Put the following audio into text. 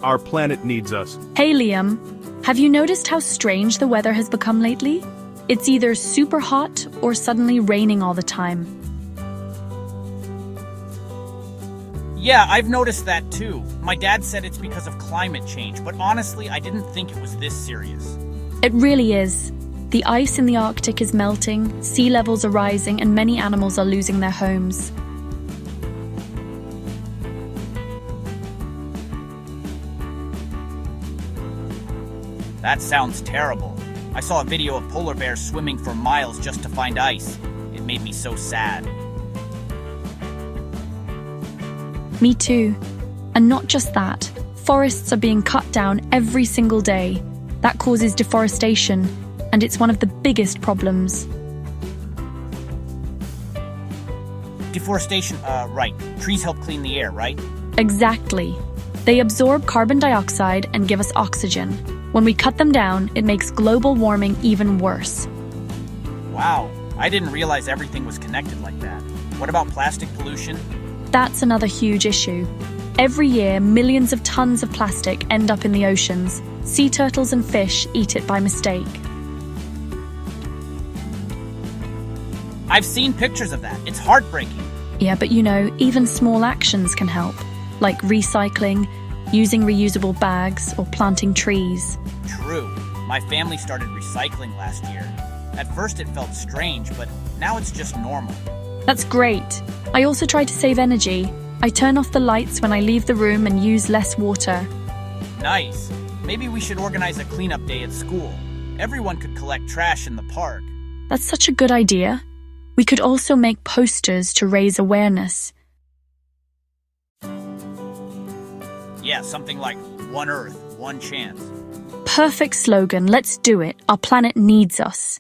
Our planet needs us. Hey Liam, have you noticed how strange the weather has become lately? It's either super hot or suddenly raining all the time. Yeah, I've noticed that too. My dad said it's because of climate change, but honestly, I didn't think it was this serious. It really is. The ice in the Arctic is melting, sea levels are rising, and many animals are losing their homes. That sounds terrible. I saw a video of polar bears swimming for miles just to find ice. It made me so sad. Me too. And not just that, forests are being cut down every single day. That causes deforestation, and it's one of the biggest problems. Deforestation, right. Trees help clean the air, right? Exactly. They absorb carbon dioxide and give us oxygen. When we cut them down, it makes global warming even worse. Wow, I didn't realize everything was connected like that. What about plastic pollution? That's another huge issue. Every year, millions of tons of plastic end up in the oceans. Sea turtles and fish eat it by mistake. I've seen pictures of that. It's heartbreaking. Yeah, but even small actions can help, like recycling, using reusable bags, or planting trees. True. My family started recycling last year. At first it felt strange, but now it's just normal. That's great. I also try to save energy. I turn off the lights when I leave the room and use less water. Nice. Maybe we should organize a cleanup day at school. Everyone could collect trash in the park. That's such a good idea. We could also make posters to raise awareness. Yeah, something like One Earth, One Chance. Perfect slogan. Let's do it. Our planet needs us.